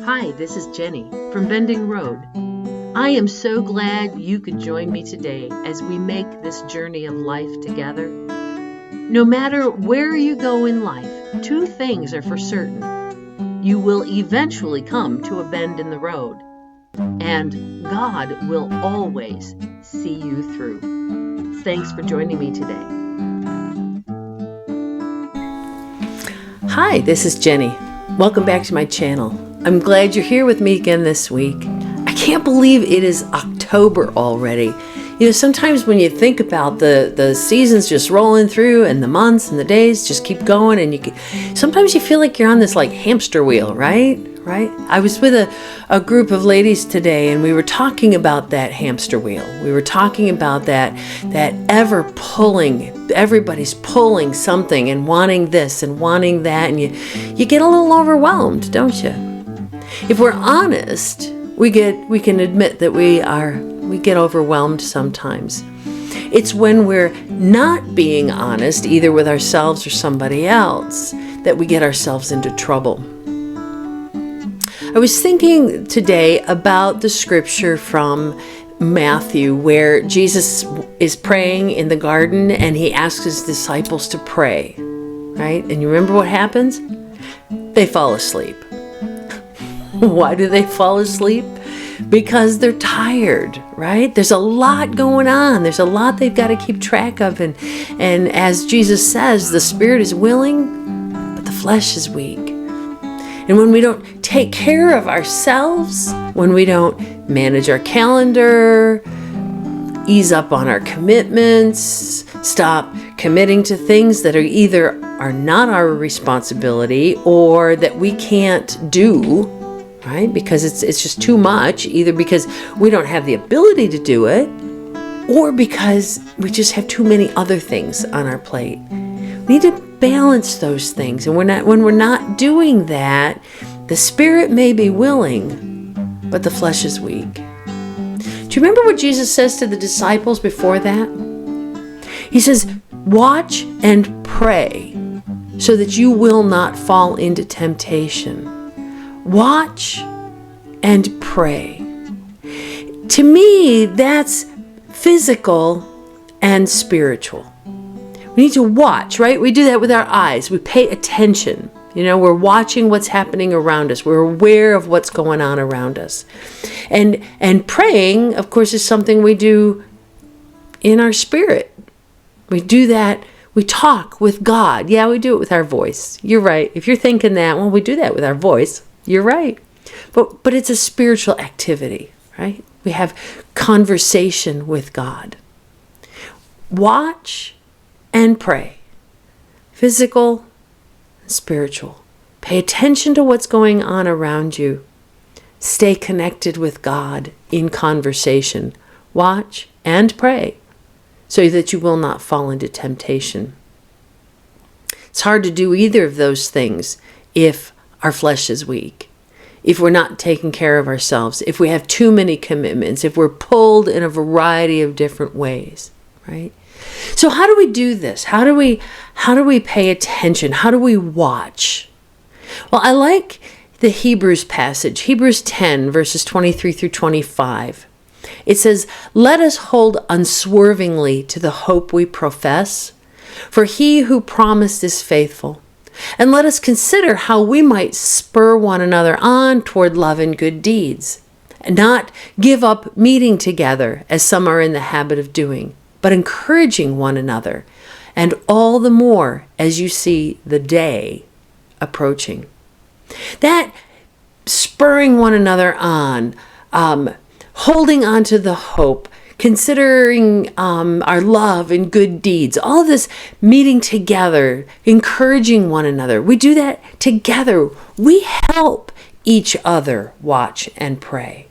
Hi, this is Jenny from Bending Road. I am so glad you could join me today as we make this journey of life together. No matter where you go in life, two things are for certain. You will eventually come to a bend in the road, and God will always see you through. Thanks for joining me today. Hi, this is Jenny. Welcome back to my channel. I'm glad you're here with me again this week. I can't believe it is October already. You know, sometimes when you think about the seasons just rolling through and the months and the days just keep going, and sometimes you feel like you're on this like hamster wheel, right? I was with a group of ladies today, and we were talking about that hamster wheel. We were talking about that ever pulling, everybody's pulling something and wanting this and wanting that, and you get a little overwhelmed, don't you? If we're honest, we can admit that we get overwhelmed sometimes. It's when we're not being honest, either with ourselves or somebody else, that we get ourselves into trouble. I was thinking today about the scripture from Matthew where Jesus is praying in the garden and he asks his disciples to pray, right? And you remember what happens? They fall asleep. Why do they fall asleep? Because they're tired, right? There's a lot going on. There's a lot they've got to keep track of. And as Jesus says, the spirit is willing, but the flesh is weak. And when we don't take care of ourselves, when we don't manage our calendar, ease up on our commitments, stop committing to things that are not our responsibility or that we can't do, right? Because it's just too much, either because we don't have the ability to do it or because we just have too many other things on our plate. We need to balance those things. And when we're not doing that, the spirit may be willing, but the flesh is weak. Do you remember what Jesus says to the disciples before that? He says, watch and pray so that you will not fall into temptation. Watch and pray. To me, that's physical and spiritual. We need to watch, right? We do that with our eyes. We pay attention. You know, we're watching what's happening around us. We're aware of what's going on around us. And praying, of course, is something we do in our spirit. We do that. We talk with God. Yeah, we do it with our voice. You're right. If you're thinking that, well, we do that with our voice. You're right. But it's a spiritual activity, right? We have conversation with God. Watch and pray. Physical and spiritual. Pay attention to what's going on around you. Stay connected with God in conversation. Watch and pray so that you will not fall into temptation. It's hard to do either of those things if our flesh is weak, if we're not taking care of ourselves, if we have too many commitments, if we're pulled in a variety of different ways, right? So how do we do this? How do we pay attention? How do we watch? Well, I like the Hebrews passage, Hebrews 10, verses 23 through 25. It says, "Let us hold unswervingly to the hope we profess, for he who promised is faithful. And let us consider how we might spur one another on toward love and good deeds, and not give up meeting together as some are in the habit of doing, but encouraging one another, and all the more as you see the day approaching." That spurring one another on, holding on to the hope, considering our love and good deeds, all of this meeting together, encouraging one another. We do that together. We help each other watch and pray.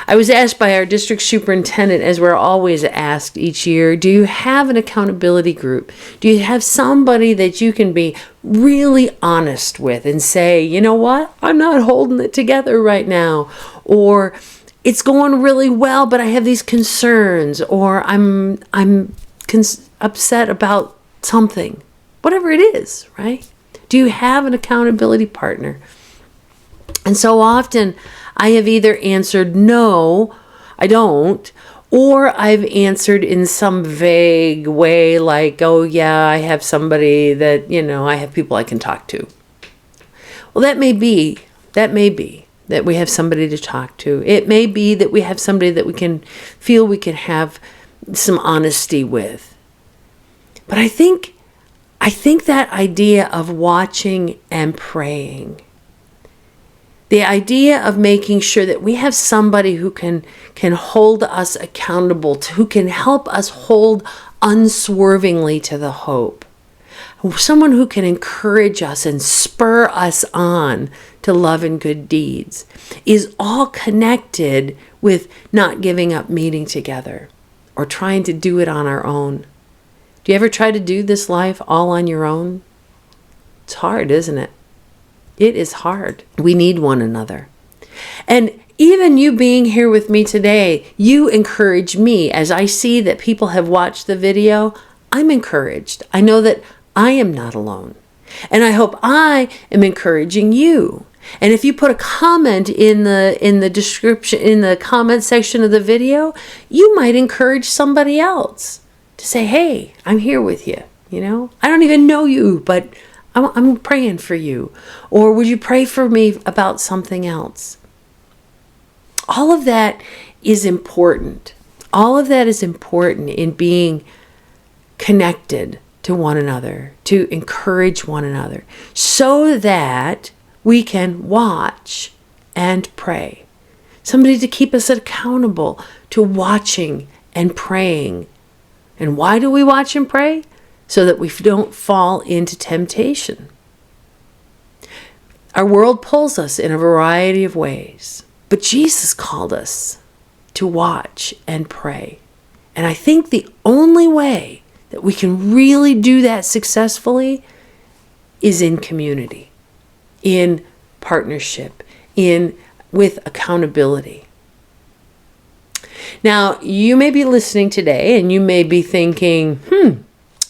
I was asked by our district superintendent, as we're always asked each year, do you have an accountability group? Do you have somebody that you can be really honest with and say, you know what, I'm not holding it together right now, or it's going really well, but I have these concerns, or I'm upset about something, whatever it is, right? Do you have an accountability partner? And so often I have either answered, no, I don't, or I've answered in some vague way like, oh yeah, I have somebody that, I have people I can talk to. Well, that may be that we have somebody to talk to. It may be that we have somebody that we can have some honesty with. But I think that idea of watching and praying, the idea of making sure that we have somebody who can hold us accountable, who can help us hold unswervingly to the hope, someone who can encourage us and spur us on to love and good deeds, is all connected with not giving up meeting together or trying to do it on our own. Do you ever try to do this life all on your own? It's hard, isn't it? It is hard. We need one another. And even you being here with me today, you encourage me. As I see that people have watched the video, I'm encouraged. I know that I am not alone. And I hope I am encouraging you. And if you put a comment in the description, in the comment section of the video, you might encourage somebody else to say, hey, I'm here with you. I don't even know you, but I'm praying for you. Or would you pray for me about something else? All of that is important. All of that is important in being connected to one another, to encourage one another, so that we can watch and pray. Somebody to keep us accountable to watching and praying. And why do we watch and pray? So that we don't fall into temptation. Our world pulls us in a variety of ways, but Jesus called us to watch and pray. And I think the only way that we can really do that successfully is in community, in partnership, with accountability. Now, you may be listening today and you may be thinking,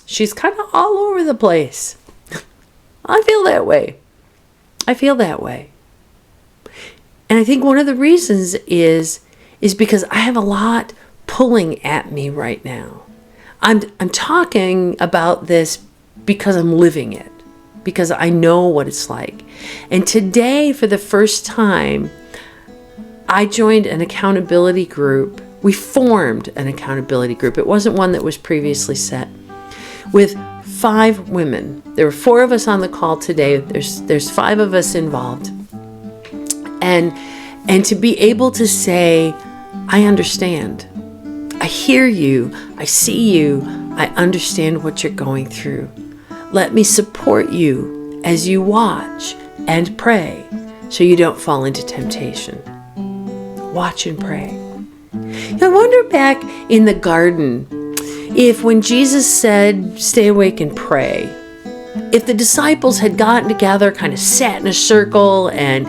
she's kind of all over the place. I feel that way. And I think one of the reasons is because I have a lot pulling at me right now. I'm talking about this because I'm living it, because I know what it's like. And today, for the first time, I joined an accountability group. We formed an accountability group. It wasn't one that was previously set, with 5 women. There were 4 of us on the call today. There's 5 of us involved. And to be able to say, I understand. I hear you. I see you. I understand what you're going through. Let me support you as you watch and pray so you don't fall into temptation. Watch and pray. I wonder back in the garden, if when Jesus said, stay awake and pray, if the disciples had gotten together, kind of sat in a circle and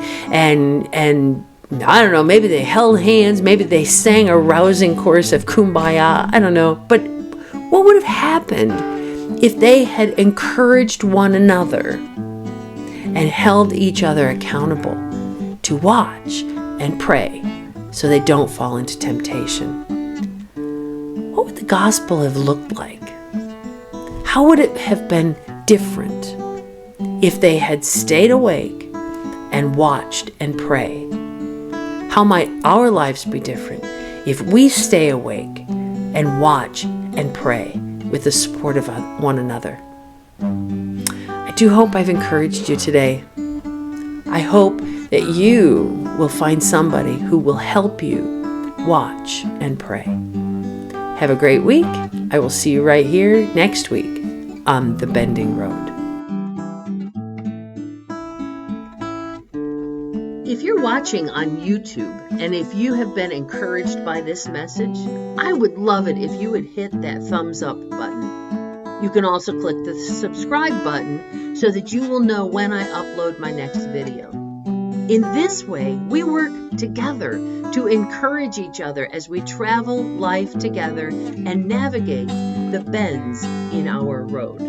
I don't know, maybe they held hands, maybe they sang a rousing chorus of Kumbaya, I don't know. But what would have happened if they had encouraged one another and held each other accountable to watch and pray so they don't fall into temptation? What would the gospel have looked like? How would it have been different if they had stayed awake and watched and pray? How might our lives be different if we stay awake and watch and pray with the support of one another? I do hope I've encouraged you today. I hope that you will find somebody who will help you watch and pray. Have a great week. I will see you right here next week on The Bending Road. If you're watching on YouTube and if you have been encouraged by this message, I would love it if you would hit that thumbs up button. You can also click the subscribe button so that you will know when I upload my next video. In this way, we work together to encourage each other as we travel life together and navigate the bends in our road.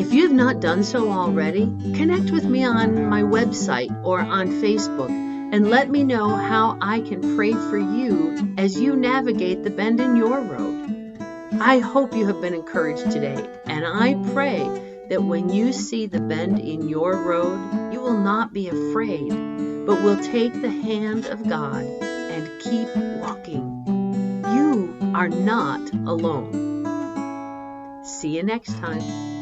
If you have not done so already, connect with me on my website or on Facebook and let me know how I can pray for you as you navigate the bend in your road. I hope you have been encouraged today, and I pray that when you see the bend in your road, you will not be afraid, but will take the hand of God and keep walking. You are not alone. See you next time.